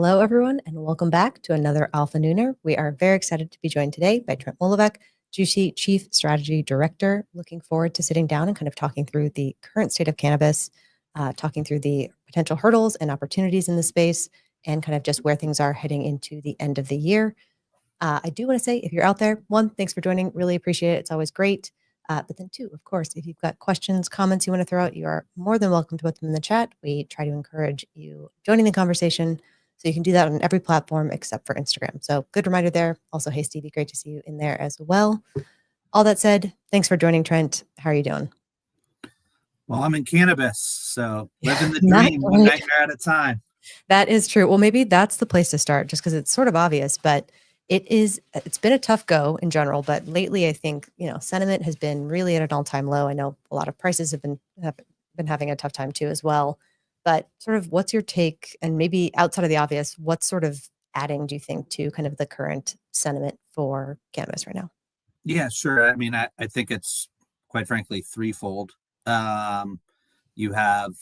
Hello, everyone, and welcome back to another AlphaNooner. We are very excited to be joined today by Trent Woloveck, JUSH Chief Strategy Director. Looking forward to sitting down and kind of talking through the current state of cannabis, talking through the potential hurdles and opportunities in the space, and kind of just where things are heading into the end of the year. I do want to say, if you're out there, one, thanks for joining. Really appreciate it. It's always great. But then two, of course, if you've got questions, comments you want to throw out, you are more than welcome to put them in the chat. We try to encourage you joining the conversation. So you can do that on every platform except for Instagram. So good reminder there. Also, hey, Stevie, great to see you in there as well. All that said, thanks for joining, Trent. How are you doing? Well, I'm in cannabis, so living the dream one nightmare at a time. That is true. Well, maybe that's the place to start, just because it's sort of obvious, but it's been a tough go in general. But lately, I think, sentiment has been really at an all-time low. I know a lot of prices have been having a tough time too as well. But sort of what's your take, and maybe outside of the obvious, what's sort of adding, do you think, to kind of the current sentiment for cannabis right now? Yeah, sure. I mean, I think it's quite frankly threefold. You have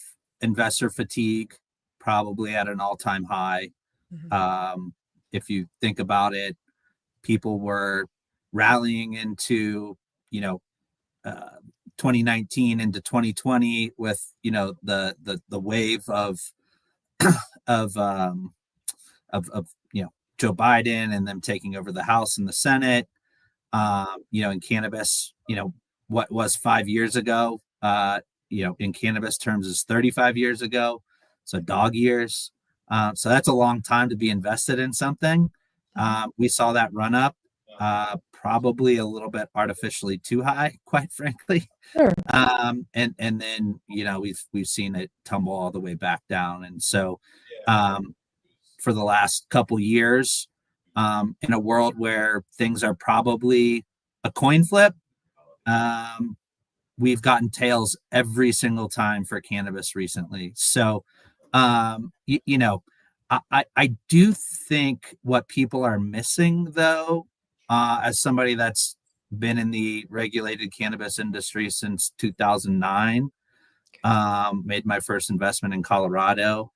investor fatigue, probably at an all-time high. If you think about it, people were rallying into, 2019 into 2020 with, the wave of Joe Biden and them taking over the House and the Senate. In cannabis, what was 5 years ago, in cannabis terms is 35 years ago. So dog years. So that's a long time to be invested in something. We saw that run up, probably a little bit artificially too high, quite frankly. Sure. And then, we've seen it tumble all the way back down. And so, for the last couple years, in a world where things are probably a coin flip, we've gotten tails every single time for cannabis recently. So, I do think what people are missing, though, as somebody that's been in the regulated cannabis industry since 2009, made my first investment in Colorado.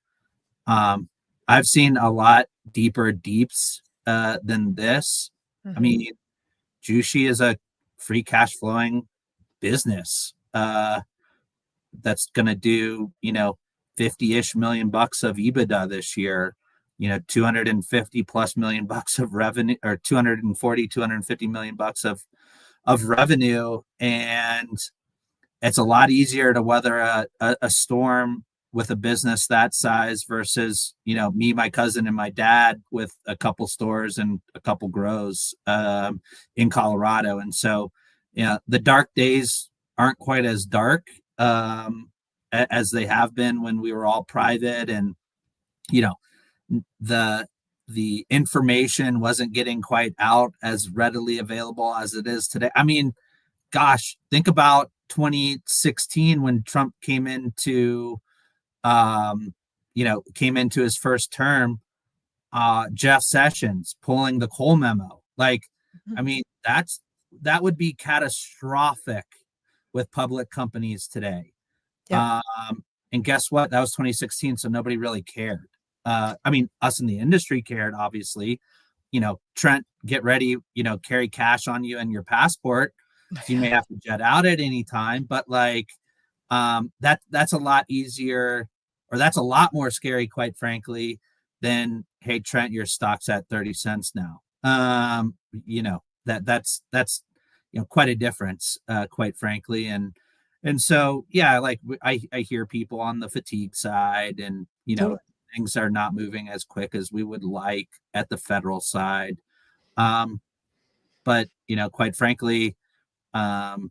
I've seen a lot deeper deeps than this. I mean, JUSH is a free cash flowing business that's going to do, 50-ish million bucks of EBITDA this year, 250 plus million bucks of revenue, or 250 million bucks of revenue. And it's a lot easier to weather a storm with a business that size versus, me, my cousin, and my dad with a couple stores and a couple grows in Colorado. And so, the dark days aren't quite as dark as they have been when we were all private, and the information wasn't getting quite out as readily available as it is today. I mean, gosh, think about 2016 when Trump came into his first term. Jeff Sessions pulling the Cole memo. I mean, that would be catastrophic with public companies today. Yeah. And guess what? That was 2016, so nobody really cared. I mean, us in the industry cared, obviously. Trent, get ready, carry cash on you and your passport. So you may have to jet out at any time, but that's a lot easier, or that's a lot more scary, quite frankly, than, hey, Trent, your stock's at 30 cents now. That's quite a difference, quite frankly. And so, yeah, I hear people on the fatigue side, and, things are not moving as quick as we would like at the federal side. But, quite frankly, the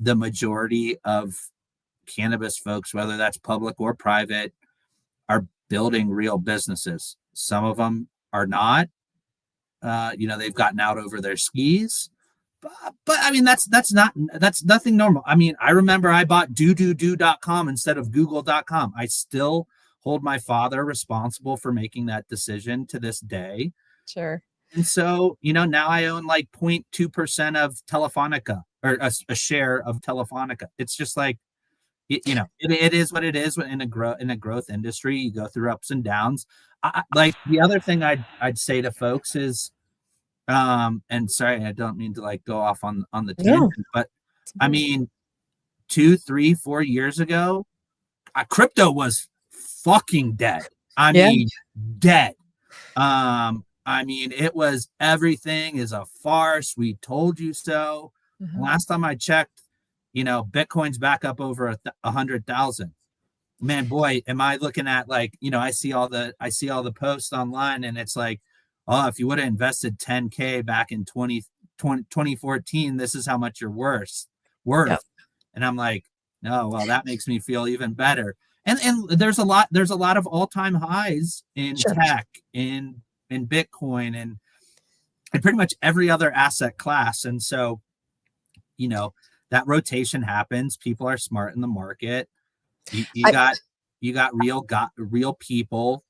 majority of cannabis folks, whether that's public or private, are building real businesses. Some of them are not. They've gotten out over their skis. But I mean, that's nothing normal. I mean, I remember I bought do.com instead of google.com. I still hold my father responsible for making that decision to this day. Sure. And so, now I own 0.2% of Telefonica, or a share of Telefonica. It's just it is what it is in a growth industry. You go through ups and downs. Like the other thing I'd say to folks is, and sorry, I don't mean to like go off on the No. tangent, but I mean, 2, 3, 4 years ago, crypto was fucking dead. I Yeah. mean, dead. I mean, it was everything is a farce. We told you so. Mhm. Last time I checked, Bitcoin's back up over 100,000. Man, boy, am I looking at like, I see all the posts online, and it's like, oh, if you would have invested 10K back in 2014, this is how much you're Yep. worth. And I'm like, no, well, that makes me feel even better. And there's a lot of all-time highs in Sure. tech, in Bitcoin, and pretty much every other asset class. And so, you know, that rotation happens. People are smart in the market. You I, got real people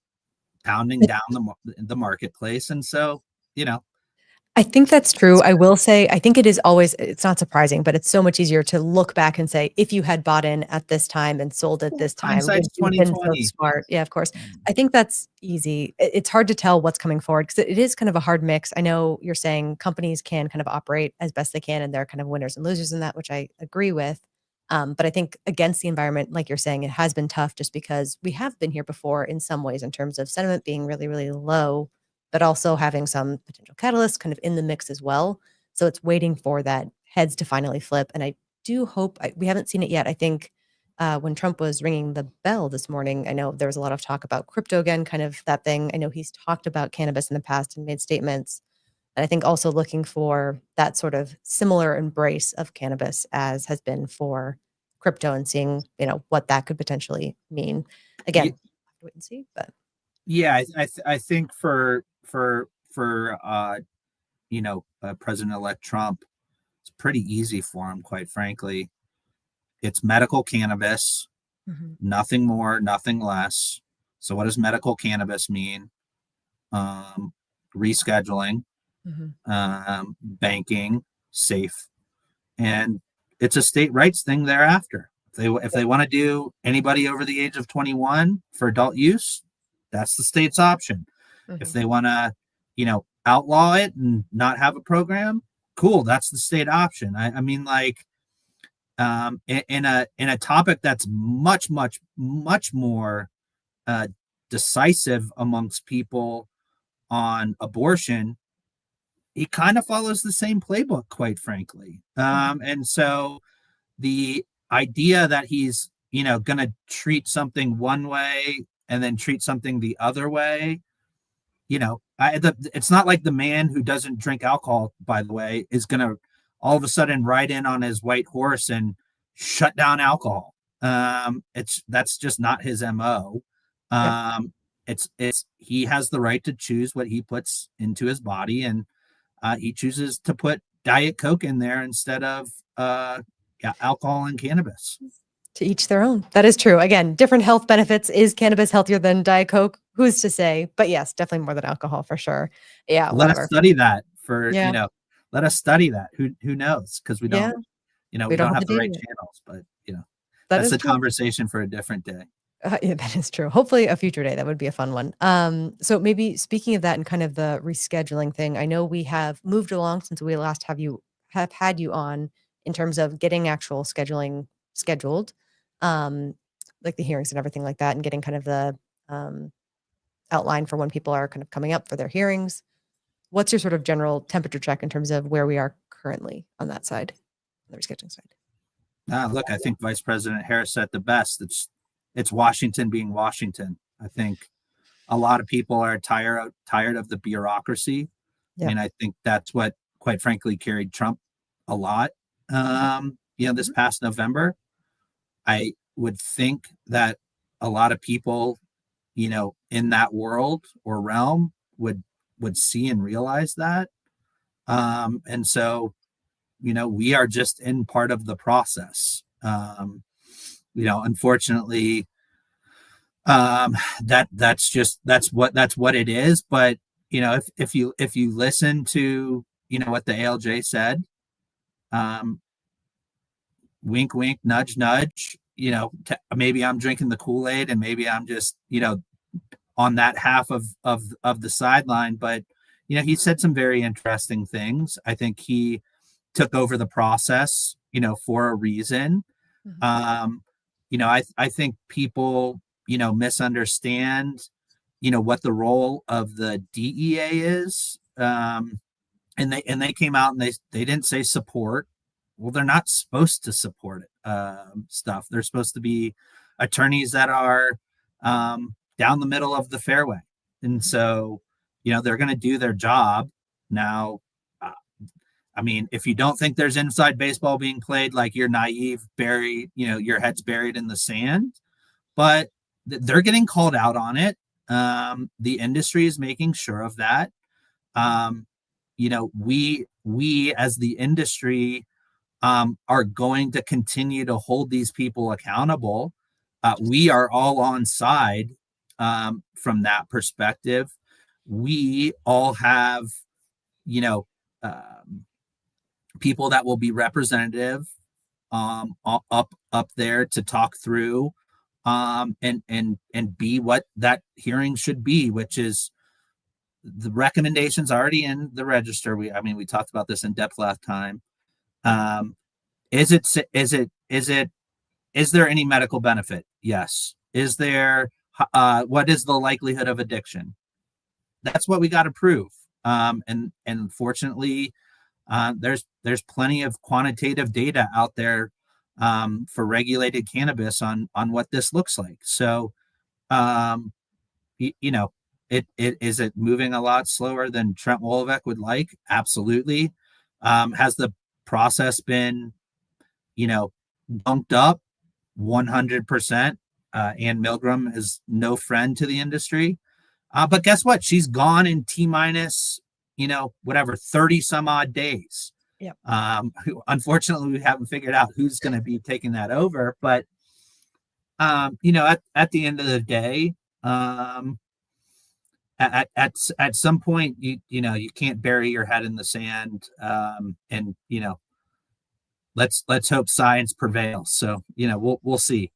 pounding down the marketplace. And so, you know, I think that's true. I will say, I think it's not surprising, but it's so much easier to look back and say, if you had bought in at this time and sold at this time, would hindsight's you have been so 2020. smart? Yeah, of course. I think that's easy. It's hard to tell what's coming forward because it is kind of a hard mix. I know you're saying companies can kind of operate as best they can, and they're kind of winners and losers in that, which I agree with. But I think against the environment, like you're saying, it has been tough just because we have been here before in some ways in terms of sentiment being really, really low, but also having some potential catalysts kind of in the mix as well. So it's waiting for that heads to finally flip. And I do hope we haven't seen it yet. I think when Trump was ringing the bell this morning, I know there was a lot of talk about crypto again, kind of that thing. I know he's talked about cannabis in the past and made statements. And I think also looking for that sort of similar embrace of cannabis as has been for crypto and seeing, what that could potentially mean. Again, Y- have to wait and see, but Yeah, I think for President-elect Trump, it's pretty easy for him, quite frankly. It's medical cannabis, Mhm, nothing more, nothing less. So what does medical cannabis mean? Um, Rescheduling, mhm. banking, safe, and it's a state rights thing thereafter. If they want to do anybody over the age of 21 for adult use, that's the state's option. If Mhm. they want to, outlaw it and not have a program, cool, that's the state option. I mean, like, in a topic that's much, much, much more uh, decisive amongst people on abortion, he kind of follows the same playbook, quite frankly. Mhm. And so the idea that he's, going to treat something one way and then treat something the other way, it's not like the man who doesn't drink alcohol, by the way, is going to all of a sudden ride in on his white horse and shut down alcohol. That's just not his MO. Yep. It's he has the right to choose what he puts into his body, and he chooses to put Diet Coke in there instead of yeah, alcohol and cannabis. To each their own. That is true. Again, different health benefits. Is cannabis healthier than Diet Coke? Who's to say? But yes, definitely more than alcohol for sure. Yeah, Let us whatever. study that for Yeah. let us study that. Who knows? Because we Yeah. don't We we don't don't have the have the data right yet. channels, but That that's is a true. conversation for a different day. Yeah, that is true. Hopefully a future day. That would be a fun one. So maybe speaking of that and kind of the rescheduling thing, I know we have moved along since we last have had you on in terms of getting actual scheduling scheduled, um, like the hearings and everything like that, and getting kind of the um, outline for when people are kind of coming up for their hearings. What's your sort of general temperature check in terms of where we are currently on that side, on the rescheduling side? Look, I think Vice President Harris said the best. It's Washington being Washington. I think a lot of people are tired of the bureaucracy. I Yeah. mean, I think that's what, quite frankly, carried Trump a lot. This Mhm. past November, I would think that a lot of people, in that world or realm would see and realize that. And so, we are just in part of the process. Unfortunately, that's what it is. But if you listen to what the ALJ said, um, wink, wink, nudge, nudge. maybe I'm drinking the Kool-Aid and maybe I'm just, on that half of the sideline. But, he said some very interesting things. I think he took over the process, for a reason. Mhm. I think people, misunderstand, what the role of the DEA is. And they came out and they didn't say support. Well, they're not supposed to support it. Stuff. They're supposed to be attorneys that are down the middle of the fairway, and so they're going to do their job. Now, uh, I mean, if you don't think there's inside baseball being played, like you're naive, buried, your head's buried in the sand. But they're getting called out on it. The industry is making sure of that. Um, we as the industry are going to continue to hold these people accountable. We are all on side from that perspective. We all have, you know, um, people that will be representative up there to talk through and be what that hearing should be, which is the recommendations already in the register. We talked about this in depth last time. Um, is there any medical benefit? Yes. Is there, what is the likelihood of addiction? That's what we got to prove. And fortunately, there's plenty of quantitative data out there for regulated cannabis on what this looks like. So, um, is it moving a lot slower than Trent Woloveck would like? Absolutely. Has the process been, bumped up? 100%. Ann Milgram is no friend to the industry. But guess what? She's gone in T minus, whatever, 30 some odd days. Yep. Unfortunately, we haven't figured out who's going to be taking that over. But, at the end of the day, at some point, you can't bury your head in the sand. And, let's hope science prevails. So, we'll see.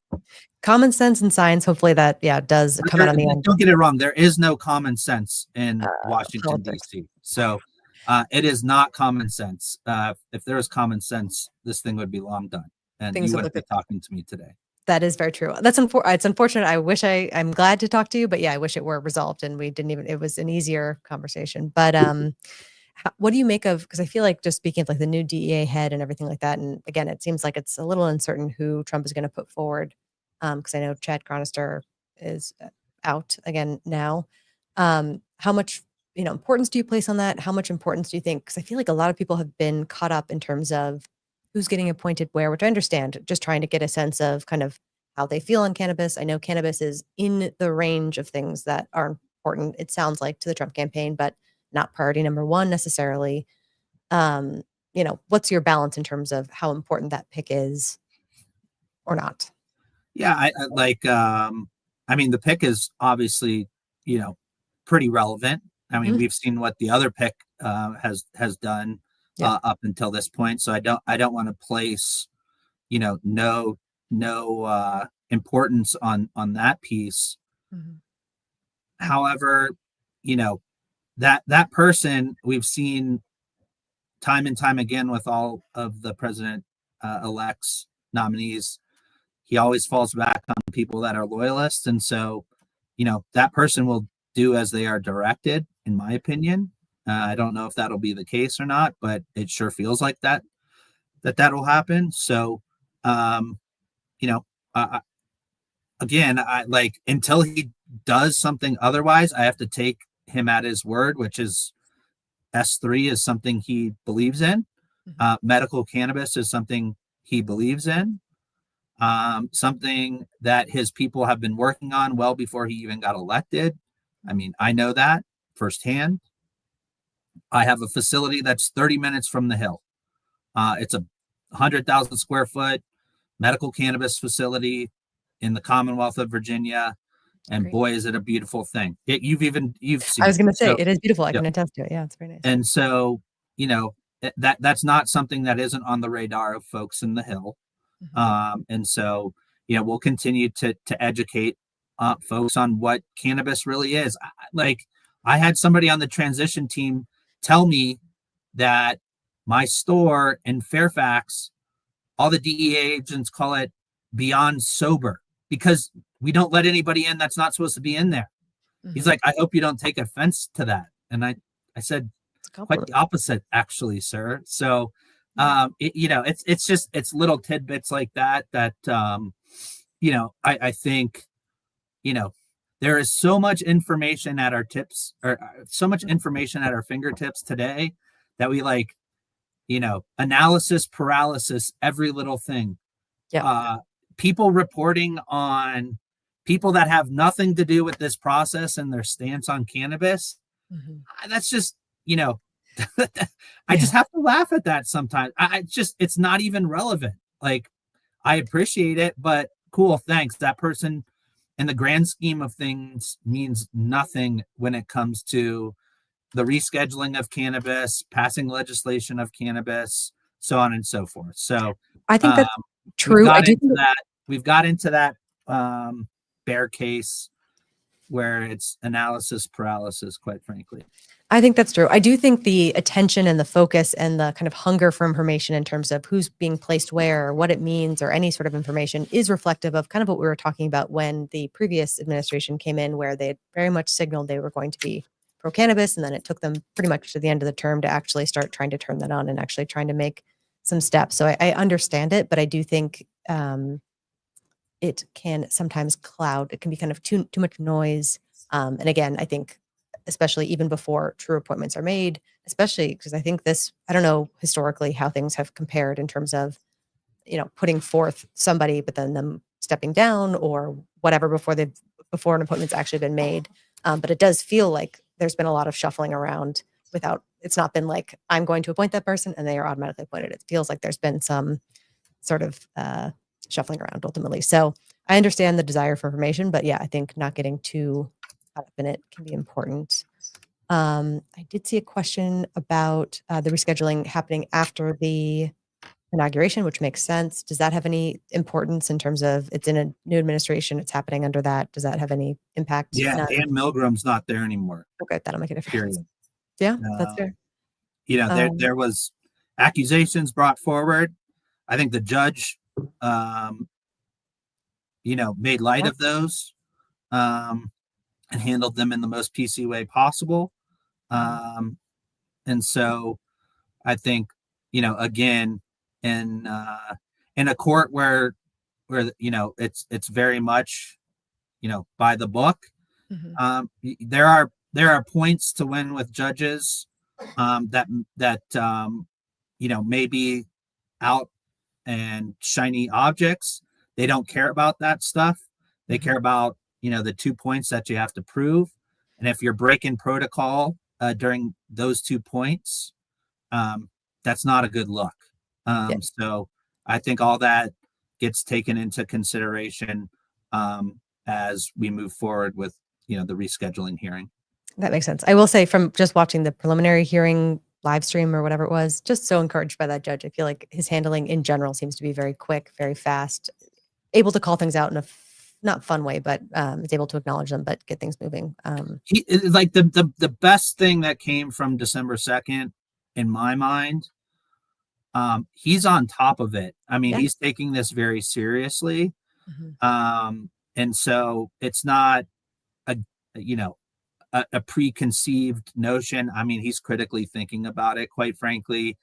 Common sense and science, hopefully that, does come out on the end. Don't get it wrong. There is no common sense in Washington, politics. D.C. So it is not common sense. If there was common sense, this thing would be long done. And Things you would wouldn't be look talking to me today. That is very true. It's unfortunate. I'm glad to talk to you, but yeah, I wish it were resolved and it was an easier conversation. But what do you make of, because I feel like, just speaking of like the new DEA head and everything like that, and again, it seems like it's a little uncertain who Trump is going to put forward. Because I know Chad Chronister is out again now. How much, importance do you place on that? How much importance do you think? Because I feel like a lot of people have been caught up in terms of who's getting appointed where, which I understand, just trying to get a sense of kind of how they feel on cannabis. I know cannabis is in the range of things that are important, it sounds like, to the Trump campaign, but not priority number one necessarily. What's your balance in terms of how important that pick is or not? Yeah, I like. The pick is obviously, pretty relevant. We've seen what the other pick has done up until this point. So I don't want to place, no importance on that piece. Mm-hmm. However, that person we've seen time and time again with all of the president elect's nominees. He always falls back on people that are loyalists. And so, that person will do as they are directed, in my opinion. I don't know if that'll be the case or not, but it sure feels like that'll happen. So, again, I like, until he does something otherwise, I have to take him at his word, which is S3 is something he believes in. Medical cannabis is something he believes in. Something that his people have been working on well before he even got elected. I know that firsthand. I have a facility that's 30 minutes from the Hill. It's a 100,000 square foot medical cannabis facility in the Commonwealth of Virginia. And Great. Boy, is it a beautiful thing. You've seen I was going to say, so, it is beautiful. I yeah. can attest to it. Yeah, it's very nice. And so, that's not something that isn't on the radar of folks in the Hill. And so, we'll continue to educate folks on what cannabis really is. I had somebody on the transition team tell me that my store in Fairfax, all the DEA agents call it beyond sober because we don't let anybody in that's not supposed to be in there. He's like, I hope you don't take offense to that. And I said, quite the opposite, actually, sir. So, it's little tidbits like that, I think, there is so much information at our tips or so much information at our fingertips today that we analysis paralysis, every little thing. Yeah. People reporting on people that have nothing to do with this process and their stance on cannabis. That's just, I just have to laugh at that sometimes. It's not even relevant. Like, I appreciate it, but cool, thanks. That person in the grand scheme of things means nothing when it comes to the rescheduling of cannabis, passing legislation of cannabis, so on and so forth. So I think that's true. We've got into that bear case where it's analysis paralysis, quite frankly. I think that's true. I do think the attention and the focus and the kind of hunger for information in terms of who's being placed where, or what it means, or any sort of information is reflective of kind of what we were talking about when the previous administration came in, where they had very much signaled they were going to be pro-cannabis, and then it took them pretty much to the end of the term to actually start trying to turn that on and actually trying to make some steps. So I understand it, but I do think it can sometimes cloud. It can be kind of too much noise. And again, I think especially even before true appointments are made, especially because I think I don't know historically how things have compared in terms of, putting forth somebody, but then them stepping down or whatever before an appointment's actually been made. But it does feel like there's been a lot of shuffling around it's not been like, I'm going to appoint that person and they are automatically appointed. It feels like there's been some sort of shuffling around ultimately. So I understand the desire for information, but yeah, I think not getting too caught up in it can be important. I did see a question about the rescheduling happening after the inauguration, which makes sense. Does that have any importance in terms of it's in a new administration, it's happening under that? Does that have any impact? Yeah, No. Dan Milgram's not there anymore. Okay, that'll make a difference. Period. Yeah, that's fair. There was accusations brought forward. I think the judge, made light of those and handled them in the most PC way possible. And so I think, again, in a court where it's very much, by the book. There are points to win with judges that may be out and shiny objects. They don't care about that stuff. They care about the 2 points that you have to prove, and if you're breaking protocol during those 2 points, that's not a good look. So I think all that gets taken into consideration as we move forward with the rescheduling hearing. That makes sense. I will say, from just watching the preliminary hearing live stream or whatever it was, just so encouraged by that judge. I feel like his handling in general seems to be very quick, very fast, able to call things out in a not fun way, but is able to acknowledge them, but get things moving. The best thing that came from December 2nd, in my mind, he's on top of it. I mean, he's taking this very seriously. And so it's not a preconceived notion. I mean, he's critically thinking about it, quite frankly.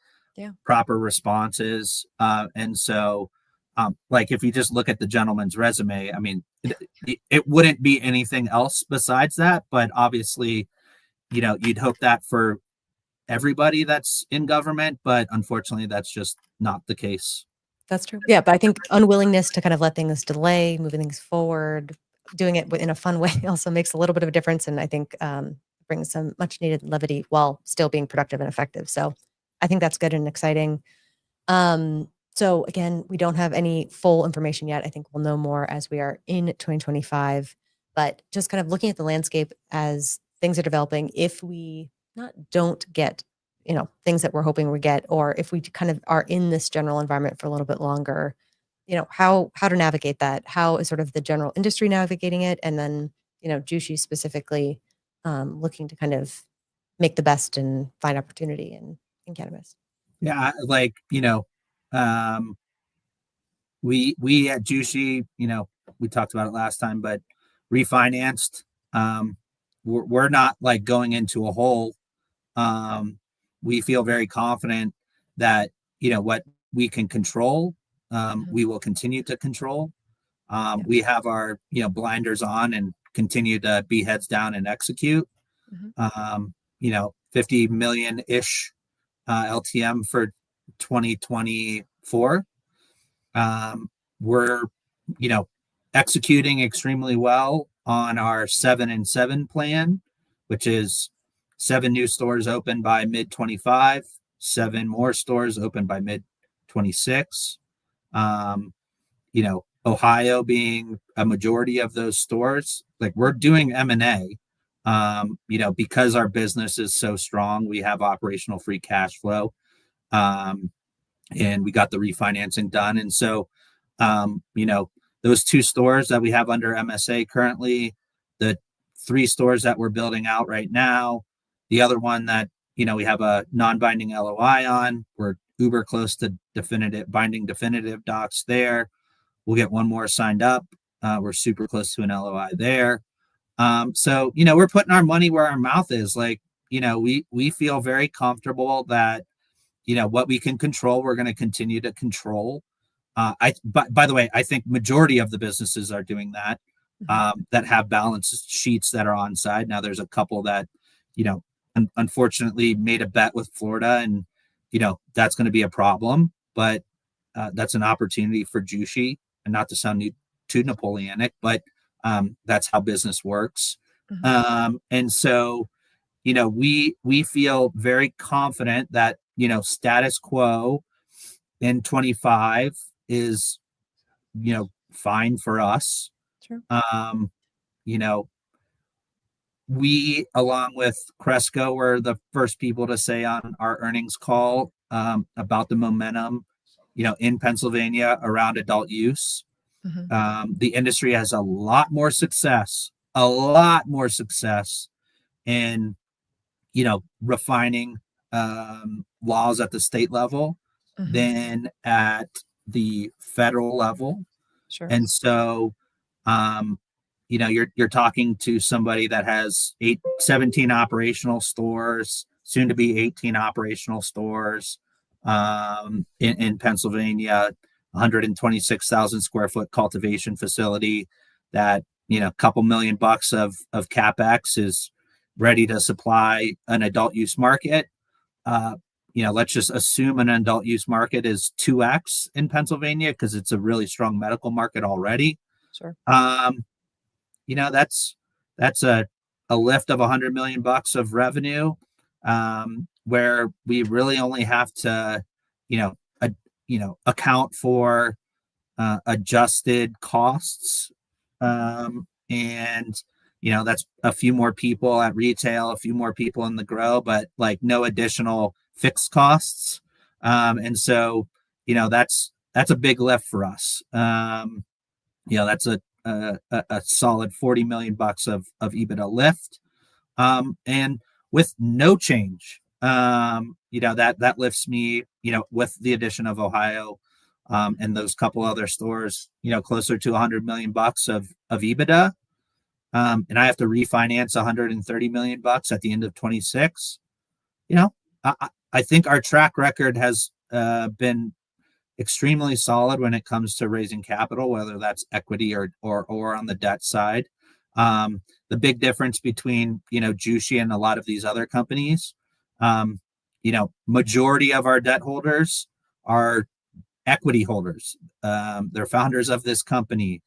Proper responses. And so, if you just look at the gentleman's resume, I mean, it wouldn't be anything else besides that. But obviously, you'd hope that for everybody that's in government. But unfortunately, that's just not the case. That's true. Yeah, but I think unwillingness to kind of let things delay, moving things forward, doing it in a fun way also makes a little bit of a difference. And I think brings some much needed levity while still being productive and effective. So I think that's good and exciting. So again, we don't have any full information yet. I think we'll know more as we are in 2025, but just kind of looking at the landscape as things are developing, if we don't get, things that we're hoping we get, or if we kind of are in this general environment for a little bit longer, how to navigate that. How is sort of the general industry navigating it? And then, JUSHI specifically looking to kind of make the best and find opportunity in cannabis. Yeah, um, we at Jushi, we talked about it last time, but refinanced. Um, we're not like going into a hole. We feel very confident that what we can control, Mhm. we will continue to control. Yeah. We have our blinders on and continue to be heads down and execute. Mhm. 50 million ish LTM for 2024. We're, you know, executing extremely well on our 7 and 7 plan, which is 7 new stores open by mid 25, 7 more stores open by mid 26. Um, Ohio being a majority of those stores, like we're doing M&A. Because our business is so strong, we have operational free cash flow. And we got the refinancing done. And so, those 2 stores that we have under MSA currently, the 3 stores that we're building out right now, the other one that, we have a non-binding LOI on, we're uber close to binding definitive docs there. We'll get 1 more signed up. We're super close to an LOI there. So, we're putting our money where our mouth is. Like, we feel very comfortable that what we can control, we're going to continue to control. But by the way, I think majority of the businesses are doing that, that have balance sheets that are on side. Now there's a couple that, unfortunately made a bet with Florida, and that's going to be a problem. But that's an opportunity for Jushi, and not to sound too Napoleonic, but that's how business works. Mhm. And so we feel very confident that status quo in 25 is fine for us. Sure. um you know we, along with Cresco, were the first people to say on our earnings call about the momentum in Pennsylvania around adult use. Mhm. The industry has a lot more success in refining laws at the state level Mhm. than at the federal level. Sure. And so, um, you're talking to somebody that has 17 operational stores, soon to be 18 operational stores in Pennsylvania, 126,000 square foot cultivation facility that, a couple $1 million of CapEx is ready to supply an adult use market. Uh, let's just assume an adult use market is 2x in Pennsylvania because it's a really strong medical market already. Sure. Um, that's a lift of $100 million of revenue, where we really only have to, account for adjusted costs. And that's a few more people at retail, a few more people in the grow, but like no additional fixed costs. And so that's a big lift for us. That's a solid 40 million bucks of EBITDA lift. And with no change, that lifts me, with the addition of Ohio, and those couple other stores, closer to 100 million bucks of EBITDA. And I have to refinance 130 million bucks at the end of 26. I think our track record has been extremely solid when it comes to raising capital, whether that's equity or on the debt side. The big difference between Jushi and a lot of these other companies, majority of our debt holders are equity holders. They're founders of this company.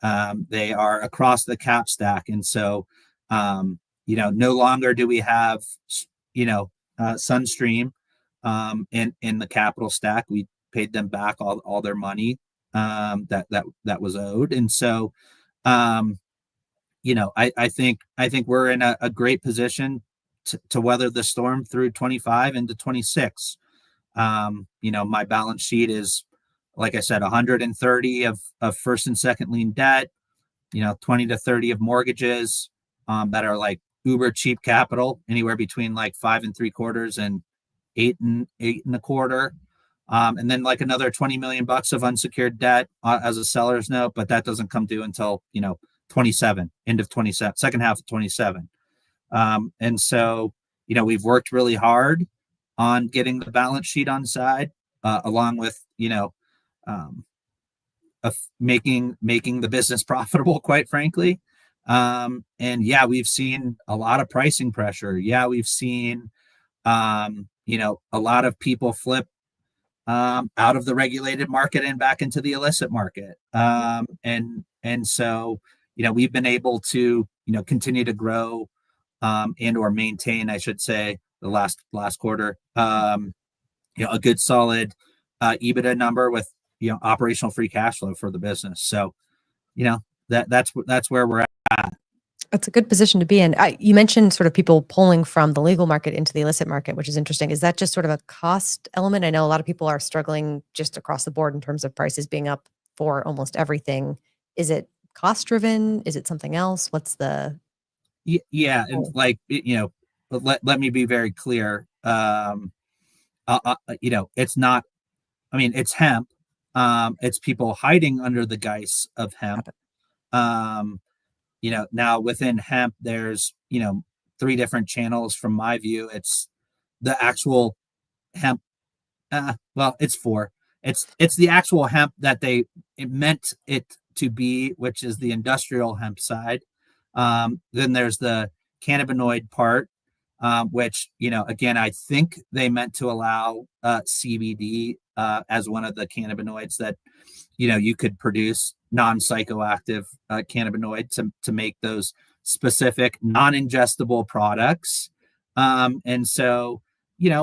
They are across the cap stack, and so no longer do we have Sunstream in the capital stack. We paid them back all their money that was owed. And so I think we're in a great position to weather the storm through 25 into 26. My balance sheet is like I said, 130 of first and second lien debt, 20 to 30 of mortgages that are like uber cheap capital, anywhere between like 5.75% and 8.25%. And then like another 20 million bucks of unsecured debt as a seller's note, but that doesn't come due until 27, end of 27, second half of 27. And so we've worked really hard on getting the balance sheet on side, along with um, of making the business profitable, quite frankly. And yeah, we've seen a lot of pricing pressure. Yeah, we've seen a lot of people flip out of the regulated market and back into the illicit market. And so we've been able to continue to grow and or maintain, I should say, the last quarter, a good solid EBITDA number with operational free cash flow for the business. So that's where we're at. That's a good position to be in. You mentioned sort of people pulling from the legal market into the illicit market, which is interesting. Is that just sort of a cost element? I know a lot of people are struggling just across the board in terms of prices being up for almost everything. Is it cost driven? Is it something else? What's the... Yeah, and like let me be very clear. It's not. I mean, it's hemp. It's people hiding under the guise of hemp. Now within hemp, there's, three different channels from my view. It's the actual hemp. Well, it's four. It's the actual hemp that it meant it to be, which is the industrial hemp side. Then there's the cannabinoid part, which, again, I think they meant to allow CBD as one of the cannabinoids that, you could produce non-psychoactive cannabinoid to make those specific non-ingestible products. And so,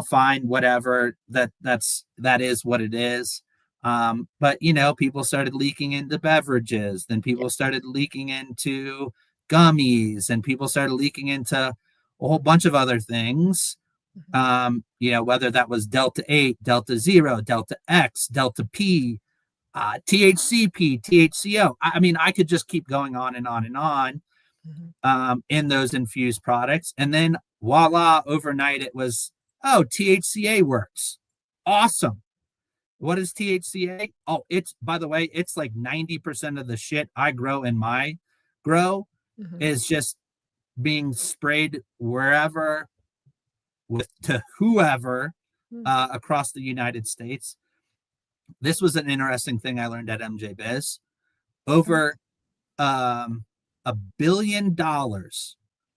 fine, whatever, that is what it is. But, people started leaking into beverages, then people started leaking into gummies, and people started leaking into a whole bunch of other things. Whether that was Delta 8, Delta 0, Delta X, Delta P, THCP, THCO. I mean, I could just keep going on and on and on in those infused products. And then voila, overnight it was, oh, THCA works. Awesome. What is THCA? Oh, by the way, it's like 90% of the shit I grow in my grow is just being sprayed wherever to whoever across the United States. This was an interesting thing I learned at MJ Biz. Over $1 billion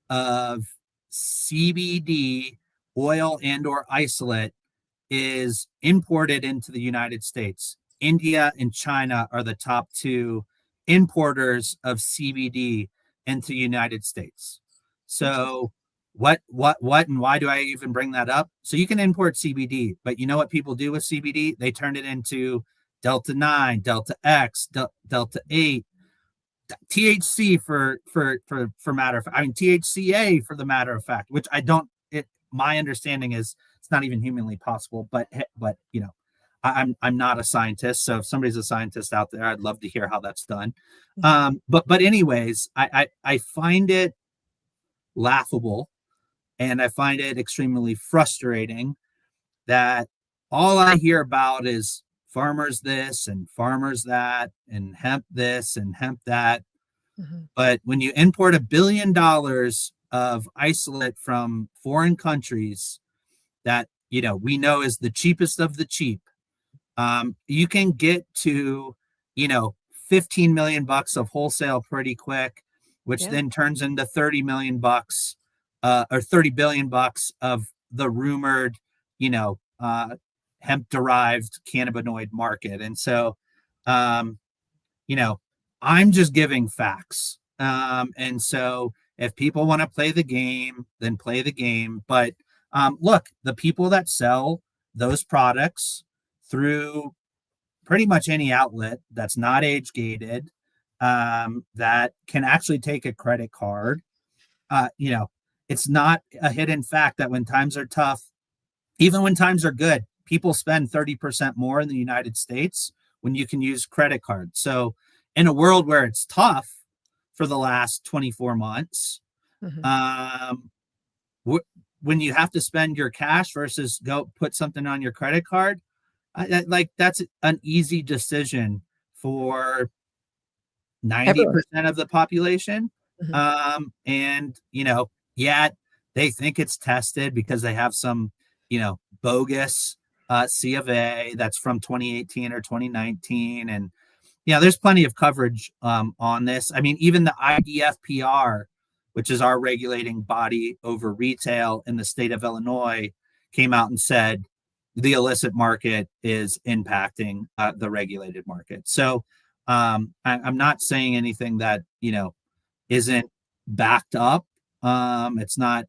of CBD oil and or isolate is imported into the United States. India and China are the top two importers of CBD into the United States. So what and why do I even bring that up? So you can import CBD, but you know what people do with CBD? They turn it into Delta 9, Delta X, Delta 8, THC for matter of fact. I mean THCA for the matter of fact, which I don't. My understanding is it's not even humanly possible. But I'm not a scientist, so if somebody's a scientist out there, I'd love to hear how that's done. But anyways, I find it laughable, and I find it extremely frustrating that all I hear about is farmers this and farmers that and hemp this and hemp that. But when you import $1 billion of isolate from foreign countries that we know is the cheapest of the cheap, you can get to 15 million bucks of wholesale pretty quick, which then turns into 30 million bucks or 30 billion bucks of the rumored hemp derived cannabinoid market. And so I'm just giving facts. And so if people want to play the game, then play the game. But look, the people that sell those products through pretty much any outlet that's not age gated, that can actually take a credit card, it's not a hidden fact that when times are tough, even when times are good, people spend 30% more in the United States when you can use credit cards. So in a world where it's tough for the last 24 months, um, when you have to spend your cash versus go put something on your credit card, like that's an easy decision for Everyone. 90% of the population. Mhm. And, yeah, they think it's tested because they have some, bogus C of A that's from 2018 or 2019. And, there's plenty of coverage on this. I mean, even the IDFPR, which is our regulating body over retail in the state of Illinois, came out and said the illicit market is impacting the regulated market. So I'm not saying anything that isn't backed up. It's not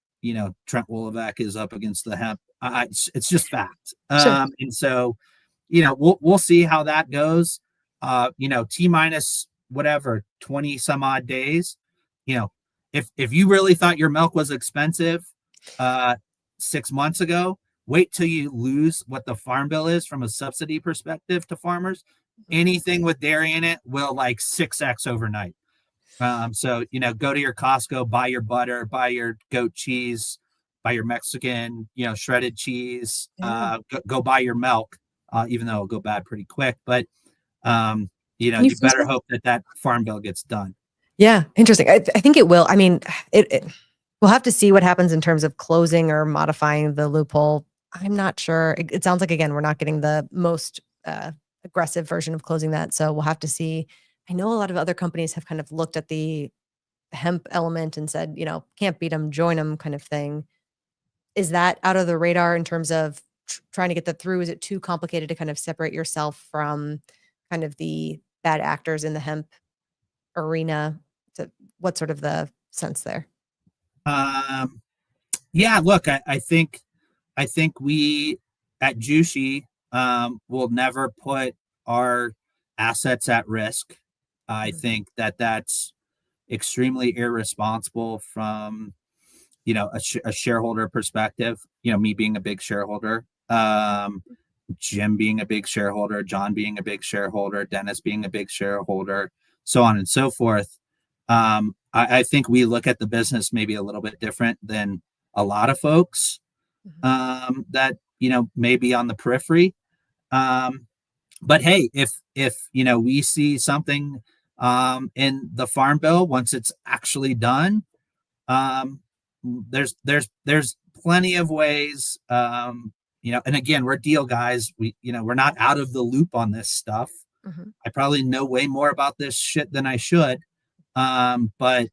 Trent Woloveck is up against the hemp. It's just fact. Sure. And so we'll see how that goes. T minus whatever 20 some odd days. If you really thought your milk was expensive 6 months ago, wait till you lose what the farm bill is from a subsidy perspective to farmers. Anything with dairy in it will like 6x overnight. So go to your Costco, buy your butter, buy your goat cheese, buy your Mexican, shredded cheese. Go buy your milk, even though it'll go bad pretty quick. But Can you you freeze better that? hope that farm bill gets done. Yeah, interesting. I think it will. I mean, we'll have to see what happens in terms of closing or modifying the loophole. I'm not sure. It sounds like, again, we're not getting the most aggressive version of closing that. So we'll have to see. I know a lot of other companies have kind of looked at the hemp element and said, can't beat them, join them kind of thing. Is that out of the radar in terms of trying to get that through? Is it too complicated to kind of separate yourself from kind of the bad actors in the hemp arena? What's sort of the sense there? Um, yeah, look, I think we at JUSHI will never put our assets at risk. I think that that's extremely irresponsible from a shareholder perspective. Me being a big shareholder, Jim being a big shareholder, John being a big shareholder, Dennis being a big shareholder, so on and so forth. I think we look at the business maybe a little bit different than a lot of folks that may be on the periphery. But hey, if we see something in the farm bill once it's actually done, there's plenty of ways. And again, we're deal guys. We're not out of the loop on this stuff. I probably know way more about this shit than I should. But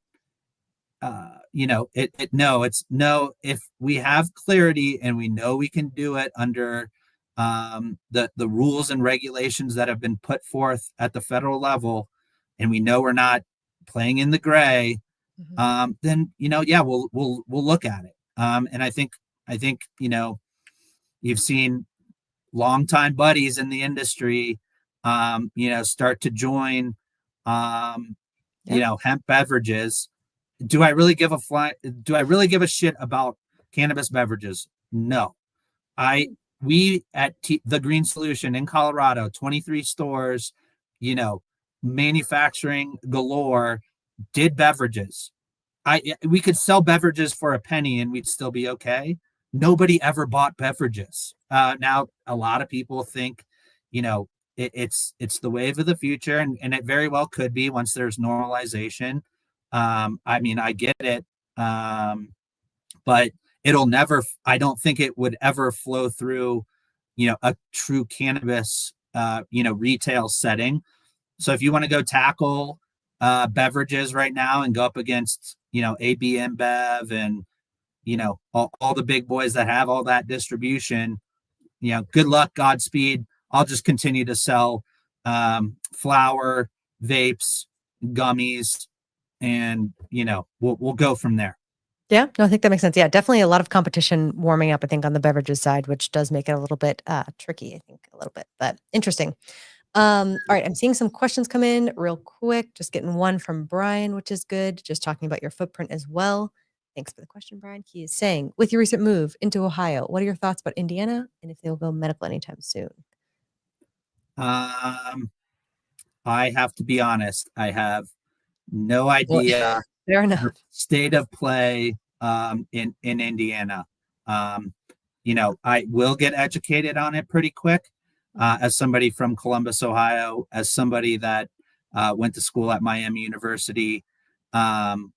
it's no, if we have clarity and we know we can do it under the rules and regulations that have been put forth at the federal level, and we know we're not playing in the gray, then we'll look at it. And I think you've seen longtime buddies in the industry start to join hemp beverages. Do I really give a shit about cannabis beverages? No. We at the Green Solution in Colorado, 23 stores, manufacturing galore, did beverages. We could sell beverages for a penny and we'd still be okay. Nobody ever bought beverages. Now a lot of people think, it's the wave of the future, and it very well could be once there's normalization. I mean, I get it, but it'll never. I don't think it would ever flow through, a true cannabis, retail setting. So if you want to go tackle beverages right now and go up against, AB InBev and all the big boys that have all that distribution, good luck, Godspeed. I'll just continue to sell flour, vapes, gummies, and we'll go from there. Yeah, no, I think that makes sense. Yeah, definitely a lot of competition warming up, I think, on the beverages side, which does make it a little bit tricky, I think, a little bit, but interesting. All right, I'm seeing some questions come in real quick. Just getting one from Brian, which is good. Just talking about your footprint as well. Thanks for the question, Brian. He is saying, with your recent move into Ohio, what are your thoughts about Indiana and if they'll go medical anytime soon? I have to be honest. I have no Well, idea fair enough. the state of play in Indiana. Um, I will get educated on it pretty quick as somebody from Columbus, Ohio, as somebody that went to school at Miami University, um,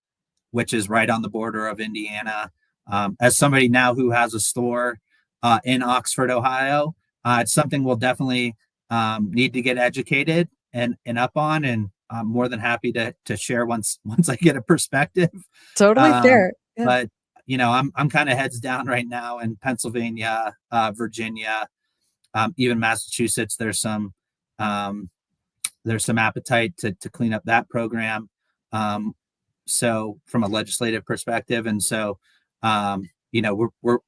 which is right on the border of Indiana. As somebody now who has a store in Oxford, Ohio, it's something we'll definitely need to get educated and up on. And I'm more than happy to share once I get a perspective. Totally Um, fair. Yeah. but I'm kind of heads down right now in Pennsylvania, Virginia, even Massachusetts. Um, there's some appetite to clean up that program. Um, so from a legislative perspective, and so we're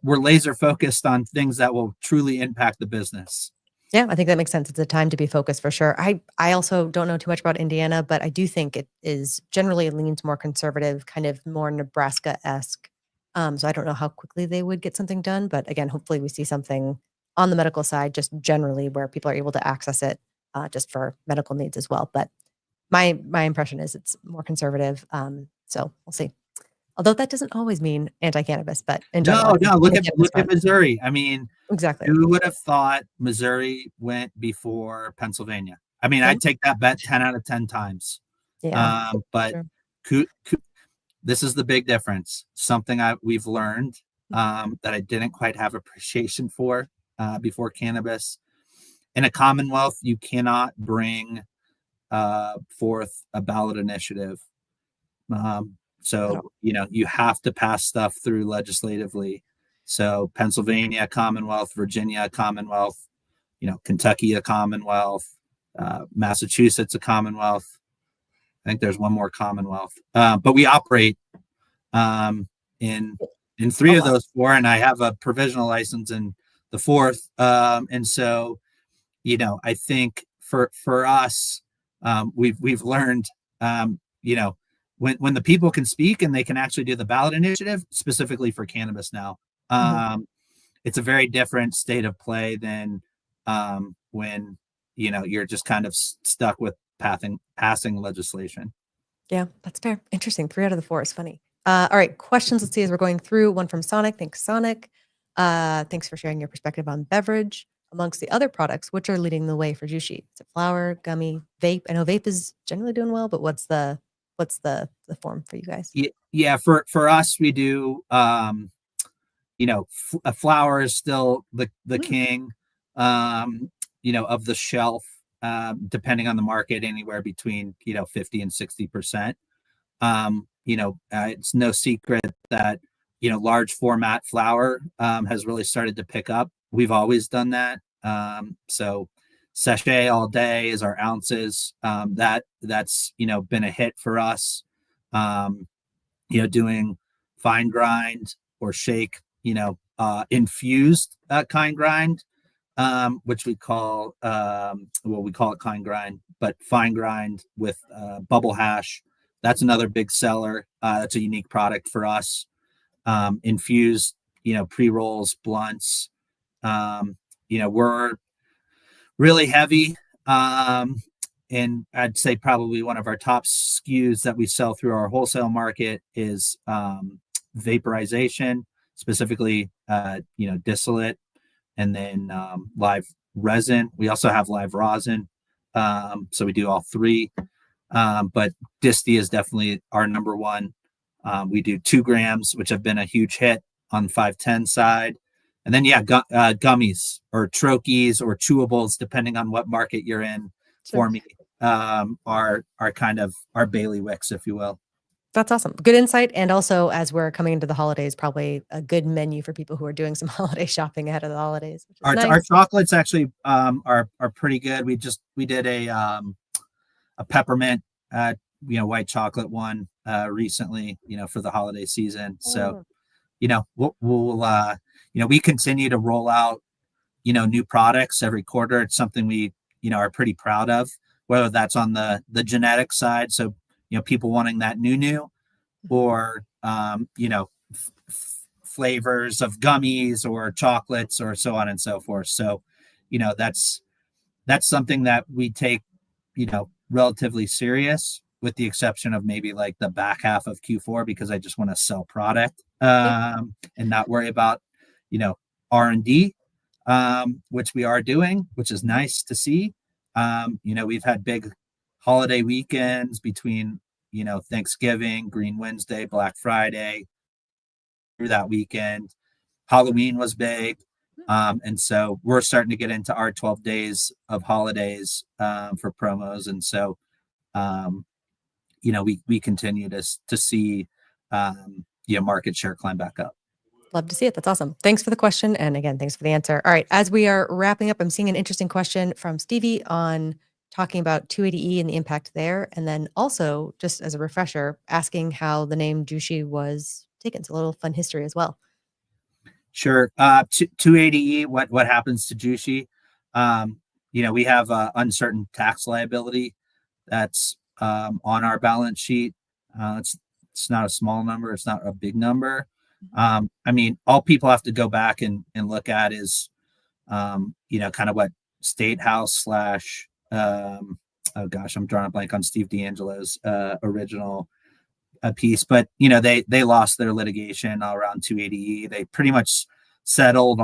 laser focused on things that will truly impact the business. Yeah, I think that makes sense. It's a time to be focused for sure. I also don't know too much about Indiana, but I do think it is generally leans more conservative, kind of more Nebraska-esque. So I don't know how quickly they would get something done, but again, hopefully we see something on the medical side, just generally where people are able to access it, just for medical needs as well. But my impression is it's more conservative. So we'll see. Although that doesn't always mean anti-cannabis, but in general, I think No. on Look the at cannabis front, Missouri. I mean, exactly. who would have thought Missouri went before Pennsylvania? I mean, Yeah, I'd take that bet 10 out of 10 times. yeah, But sure. this is the big difference. Something we've learned that I didn't quite have appreciation for before cannabis. In a commonwealth, you cannot bring forth a ballot initiative. I So, don't. you have to pass stuff through legislatively. So, Pennsylvania, Commonwealth, Virginia, Commonwealth, Kentucky, a Commonwealth, Massachusetts, a Commonwealth. I think there's one more Commonwealth, but we operate in three Oh, of wow. those four, and I have a provisional license in the fourth. And so, I think for us, we've learned, when the people can speak and they can actually do the ballot initiative specifically for cannabis now. Mhm. It's a very different state of play than when you're just kind of stuck with passing legislation. Yeah, that's fair. Interesting. 3 out of the 4 is funny. All right, questions. Let's see as we're going through. One from Sonic. Thanks, Sonic. Thanks for sharing your perspective on beverage. Amongst the other products, which are leading the way for Jushi? Is it flower, gummy, vape? I know vape is generally doing well, but what's the form for you guys? Yeah, for us, we do a flower is still the Mm, king of the shelf, depending on the market, anywhere between 50 and 60%. It's no secret that large format flower has really started to pick up. We've always done that. So sachet all day is our ounces. That's been a hit for us. um, doing fine grind or shake, infused kind grind, which we call it kind grind, but fine grind with bubble hash. That's another big seller. That's a unique product for us. Infused, pre rolls, blunts. We're really heavy. And I'd say probably one of our top SKUs that we sell through our wholesale market is vaporization, specifically, distillate, and then live resin. We also have live rosin. So we do all three. But Disty is definitely our number one. We do 2 grams, which have been a huge hit on 510 side. And then, gummies or trochees or chewables, depending on what market you're in, sure. for me, are kind of our bailiwicks, if you will. That's awesome. Good insight. And also, as we're coming into the holidays, probably a good menu for people who are doing some holiday shopping ahead of the holidays, which is Our nice. chocolates actually are pretty good. We did a peppermint white chocolate one recently, for the holiday season. So Oh, we continue to roll out new products every quarter. It's something we are pretty proud of, whether that's on the genetic side, so people wanting that new, or flavors of gummies or chocolates or so on and so forth. So that's something that we take relatively serious, with the exception of maybe like the back half of Q4, because I just want to sell product and not worry about, R&D, which we are doing, which is nice to see. We've had big holiday weekends between, Thanksgiving, Green Wednesday, Black Friday, through that weekend. Halloween was big. And so we're starting to get into our 12 days of holidays for promos. And so, we continue to see, market share climb back up. Love to see it. That's awesome. Thanks for the question. And again, thanks for the answer. All right. As we are wrapping up, I'm seeing an interesting question from Stevie on talking about 280E and the impact there. And then also, just as a refresher, asking how the name JUSHI was taken. It's a little fun history as well. Sure. 280E, what happens to JUSHI? We have uncertain tax liability that's on our balance sheet. It's not a small number. It's not a big number. All people have to go back and look at is, kind of what State House / I'm drawing a blank on Steve D'Angelo's original piece, but they lost their litigation around 280E. They pretty much settled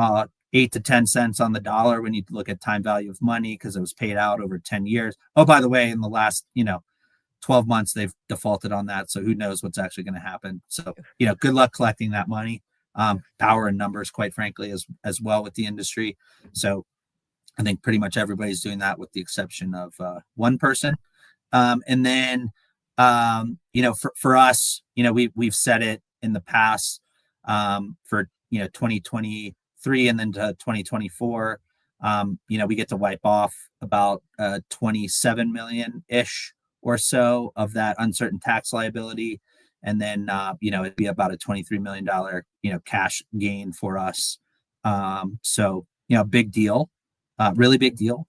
8 to 10 cents on the dollar when you look at time value of money, because it was paid out over 10 years. Oh, by the way, in the last 12 months they've defaulted on that, so who knows what's actually going to happen. So good luck collecting that money. Power and numbers, quite frankly, as well with the industry. So I think pretty much everybody's doing that, with the exception of one person. And then for us, we've said it in the past, for 2023 and then to 2024, we get to wipe off about 27 million ish or so of that uncertain tax liability, and then it'd be about a $23 million cash gain for us. So big deal, really big deal.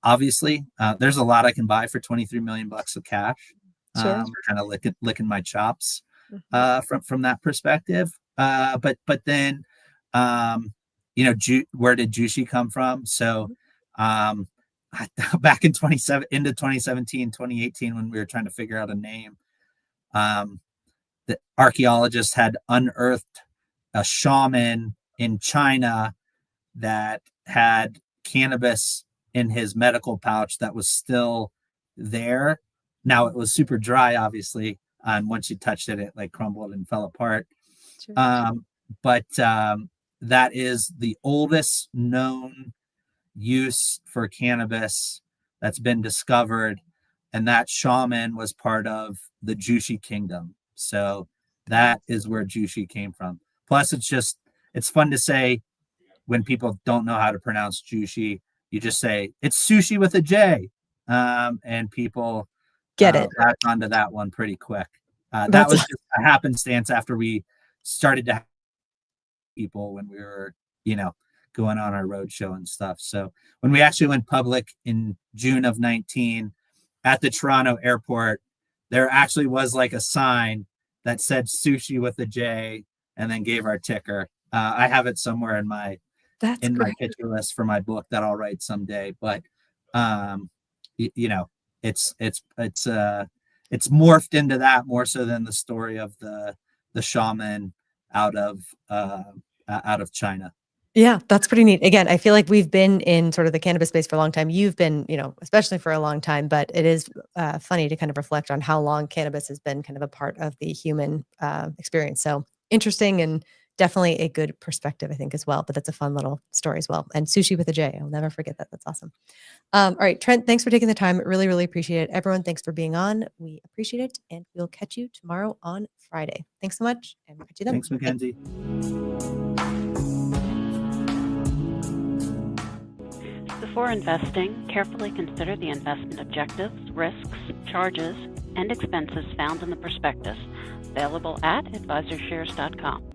Obviously, there's a lot I can buy for $23 million of cash. Sure. Kind of licking my chops from that perspective. But then, where did JUSHI come from? So back into 2017, 2018, when we were trying to figure out a name, the archaeologists had unearthed a shaman in China that had cannabis in his medical pouch that was still there. Now, it was super dry, obviously, and once you touched it, it like crumbled and fell apart. Sure. But that is the oldest known use for cannabis that's been discovered, and that shaman was part of the JUSHI kingdom. So that is where JUSHI came from. Plus, it's fun to say when people don't know how to pronounce JUSHI. You just say it's sushi with a J, and people get it. latch onto that one pretty quick. That was just a happenstance after we started to have people when we were, going on our roadshow and stuff. So when we actually went public in June of 19 at the Toronto airport, there actually was like a sign that said sushi with a J, and then gave our ticker. I have it somewhere in my my picture list for my book that I'll write someday. But it's morphed into that more so than the story of the shaman out of China. Yeah, that's pretty neat. Again, I feel like we've been in sort of the cannabis space for a long time. You've been, especially for a long time, but it is funny to kind of reflect on how long cannabis has been kind of a part of the human experience. So interesting, and definitely a good perspective, I think, as well. But that's a fun little story as well. And sushi with a J, I'll never forget that. That's awesome. All right, Trent, thanks for taking the time. Really, really appreciate it. Everyone, thanks for being on. We appreciate it. And we'll catch you tomorrow on Friday. Thanks so much. And we'll catch you then. Thanks, Mackenzie. Before investing, carefully consider the investment objectives, risks, charges, and expenses found in the prospectus, available at AdvisorShares.com.